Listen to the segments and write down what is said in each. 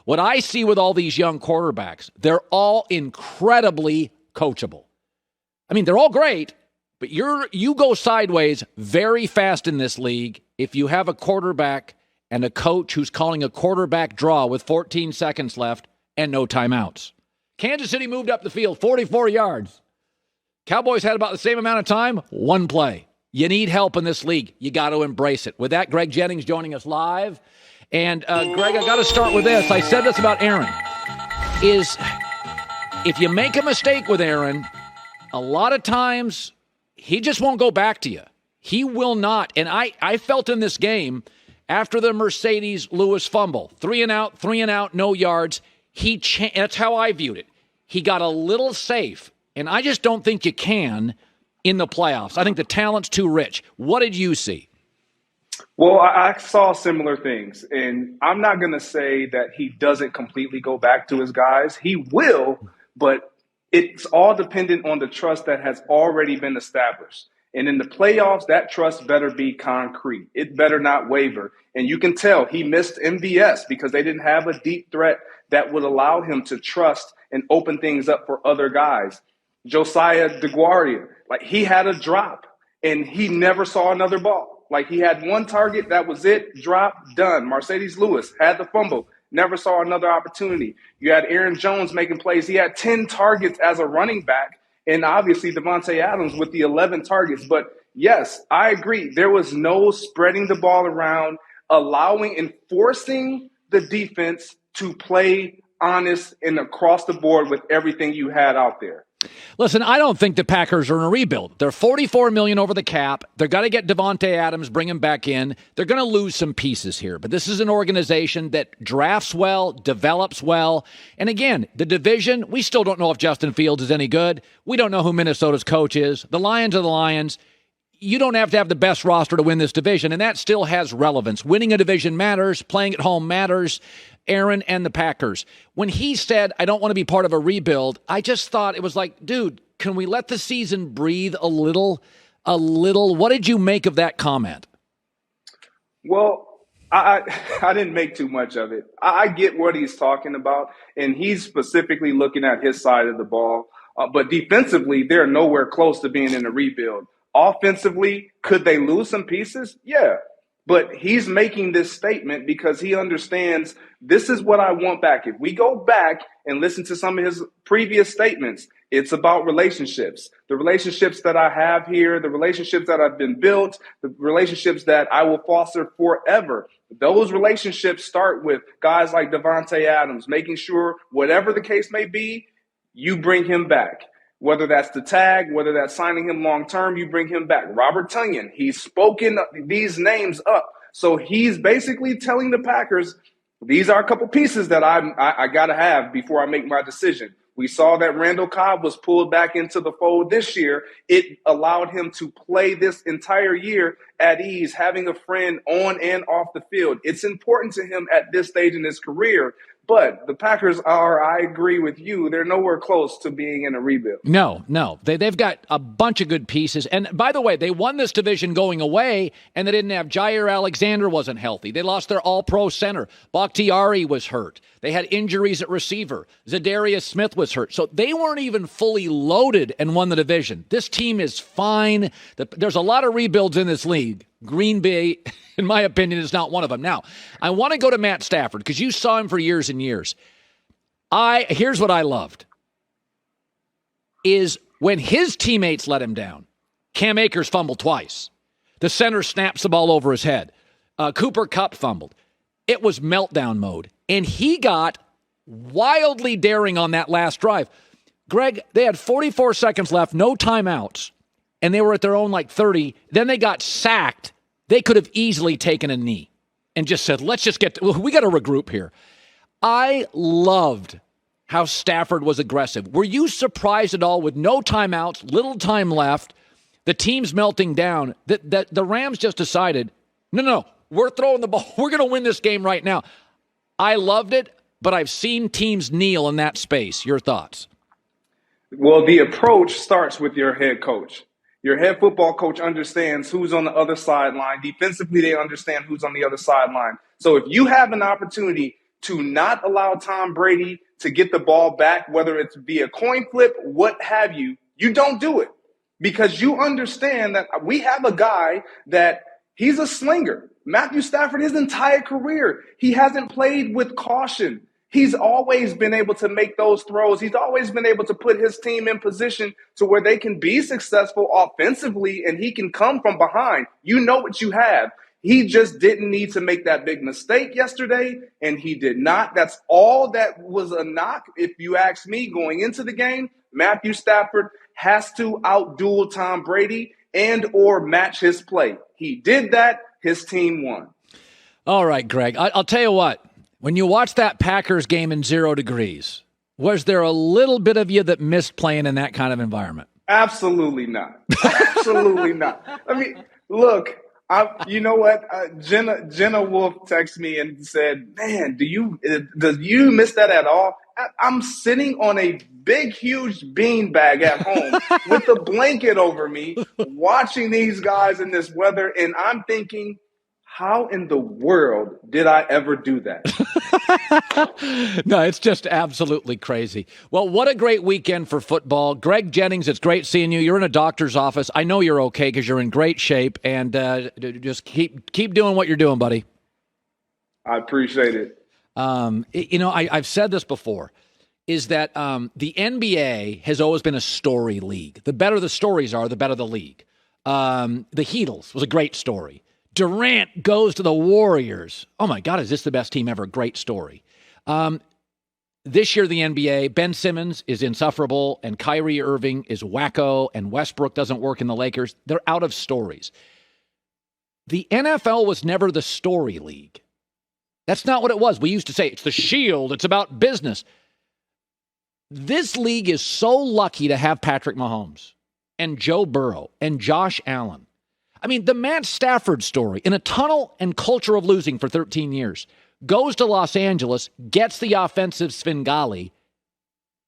What I see with all these young quarterbacks, they're all incredibly coachable. I mean, they're all great, but you go sideways very fast in this league if you have a quarterback and a coach who's calling a quarterback draw with 14 seconds left and no timeouts. Kansas City moved up the field 44 yards. Cowboys had about the same amount of time, one play. You need help in this league. You got to embrace it. With that, Greg Jennings joining us live. And, Greg, I got to start with this. I said this about Aaron. If you make a mistake with Aaron, a lot of times he just won't go back to you. He will not. And I felt in this game, after the Mercedes Lewis fumble, 3 and out, no yards, that's how I viewed it. He got a little safe. And I just don't think you can in the playoffs. I think the talent's too rich. What did you see? Well, I saw similar things, and I'm not going to say that he doesn't completely go back to his guys. He will, but it's all dependent on the trust that has already been established. And in the playoffs, that trust better be concrete. It better not waver. And you can tell he missed MVS because they didn't have a deep threat that would allow him to trust and open things up for other guys. Josiah DeGuaria, he had a drop, and he never saw another ball. He had one target, that was it, drop, done. Mercedes Lewis had the fumble, never saw another opportunity. You had Aaron Jones making plays. He had 10 targets as a running back, and obviously Devontae Adams with the 11 targets. But, yes, I agree. There was no spreading the ball around, enforcing the defense to play honest and across the board with everything you had out there. Listen, I don't think the Packers are in a rebuild. They're $44 million over the cap. They're got to get Devontae Adams, bring him back in. They're going to lose some pieces here. But this is an organization that drafts well, develops well. And again, the division, we still don't know if Justin Fields is any good. We don't know who Minnesota's coach is. The Lions are the Lions. You don't have to have the best roster to win this division, and that still has relevance. Winning a division matters. Playing at home matters. Aaron and the Packers. When he said, I don't want to be part of a rebuild, I just thought it was like, dude, can we let the season breathe a little? What did you make of that comment? Well, I didn't make too much of it. I get what he's talking about, and he's specifically looking at his side of the ball. But defensively, they're nowhere close to being in a rebuild. Offensively, could they lose some pieces? Yeah. But he's making this statement because he understands this is what I want back. If we go back and listen to some of his previous statements, it's about relationships. The relationships that I have here, the relationships that have been built, the relationships that I will foster forever. Those relationships start with guys like Devontae Adams, making sure whatever the case may be, you bring him back. Whether that's the tag, whether that's signing him long-term, you bring him back. Robert Tonyan, he's spoken these names up. So he's basically telling the Packers, these are a couple pieces that I got to have before I make my decision. We saw that Randall Cobb was pulled back into the fold this year. It allowed him to play this entire year at ease, having a friend on and off the field. It's important to him at this stage in his career. But the Packers are, I agree with you, they're nowhere close to being in a rebuild. No. They've got a bunch of good pieces. And by the way, they won this division going away, and they didn't have Jair Alexander wasn't healthy. They lost their all-pro center. Bakhtiari was hurt. They had injuries at receiver. Zadarius Smith was hurt. So they weren't even fully loaded and won the division. This team is fine. There's a lot of rebuilds in this league. Green Bay, in my opinion, is not one of them. Now, I want to go to Matt Stafford because you saw him for years and years. Here's what I loved is when his teammates let him down. Cam Akers fumbled twice. The center snaps the ball over his head. Cooper Kupp fumbled. It was meltdown mode. And he got wildly daring on that last drive. Greg, they had 44 seconds left, no timeouts. And they were at their own 30. Then they got sacked. They could have easily taken a knee and just said, we got to regroup here. I loved how Stafford was aggressive. Were you surprised at all with no timeouts, little time left, the team's melting down, that the Rams just decided, no, we're throwing the ball. We're going to win this game right now. I loved it, but I've seen teams kneel in that space. Your thoughts? Well, the approach starts with your head coach. Your head football coach understands who's on the other sideline. Defensively, they understand who's on the other sideline. So if you have an opportunity to not allow Tom Brady to get the ball back, whether it's via coin flip, what have you, you don't do it. Because you understand that we have a guy that he's a slinger. Matthew Stafford, his entire career, he hasn't played with caution. He's always been able to make those throws. He's always been able to put his team in position to where they can be successful offensively, and he can come from behind. You know what you have. He just didn't need to make that big mistake yesterday, and he did not. That's all that was a knock, if you ask me, going into the game. Matthew Stafford has to outduel Tom Brady and or match his play. He did that. His team won. All right, Greg, I'll tell you what. When you watch that Packers game in 0 degrees, was there a little bit of you that missed playing in that kind of environment? Absolutely not. Absolutely not. I mean, look, you know what? Jenna Wolf texted me and said, man, do you miss that at all? I'm sitting on a big, huge beanbag at home with a blanket over me, watching these guys in this weather, and I'm thinking, how in the world did I ever do that? No, it's just absolutely crazy. Well, what a great weekend for football. Greg Jennings, it's great seeing you. You're in a doctor's office. I know you're okay because you're in great shape, and just keep doing what you're doing, buddy. I appreciate it. I've said this before, is that the NBA has always been a story league. The better the stories are, the better the league. The Heatles was a great story. Durant goes to the Warriors. Oh, my God, is this the best team ever? Great story. This year, the NBA, Ben Simmons is insufferable, and Kyrie Irving is wacko, and Westbrook doesn't work in the Lakers. They're out of stories. The NFL was never the story league. That's not what it was. We used to say it's the Shield. It's about business. This league is so lucky to have Patrick Mahomes and Joe Burrow and Josh Allen. I mean, the Matt Stafford story, in a tunnel and culture of losing for 13 years, goes to Los Angeles, gets the offensive Svengali,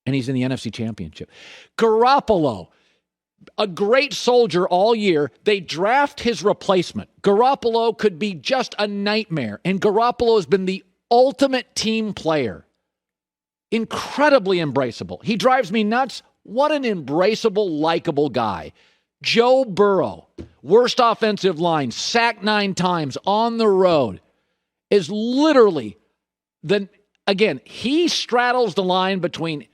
and he's in the NFC Championship. Garoppolo, a great soldier all year. They draft his replacement. Garoppolo could be just a nightmare, and Garoppolo has been the ultimate team player. Incredibly embraceable. He drives me nuts. What an embraceable, likable guy. Joe Burrow, worst offensive line, sacked 9 times on the road, is literally he straddles the line between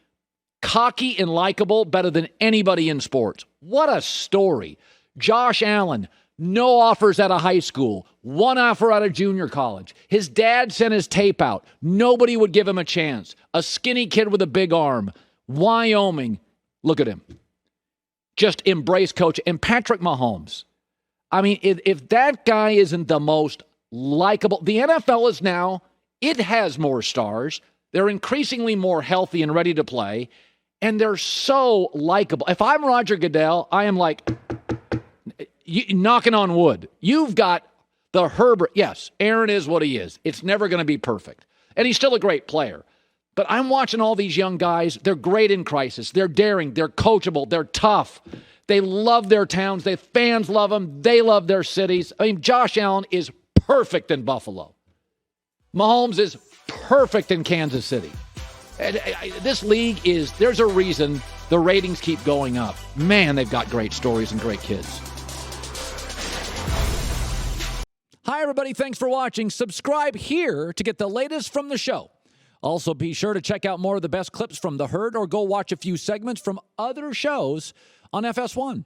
cocky and likable better than anybody in sports. What a story. Josh Allen, no offers out of high school, 1 offer out of junior college. His dad sent his tape out. Nobody would give him a chance. A skinny kid with a big arm. Wyoming, look at him. Just embrace coach. And Patrick Mahomes. I mean, if that guy isn't the most likable, the NFL is now, it has more stars. They're increasingly more healthy and ready to play. And they're so likable. If I'm Roger Goodell, I am like knocking on wood. You've got the Herbert. Yes, Aaron is what he is. It's never going to be perfect. And he's still a great player. But I'm watching all these young guys. They're great in crisis. They're daring. They're coachable. They're tough. They love their towns. Their fans love them. They love their cities. I mean, Josh Allen is perfect in Buffalo. Mahomes is perfect in Kansas City. This league there's a reason the ratings keep going up. Man, they've got great stories and great kids. Hi, everybody. Thanks for watching. Subscribe here to get the latest from the show. Also, be sure to check out more of the best clips from The Herd or go watch a few segments from other shows on FS1.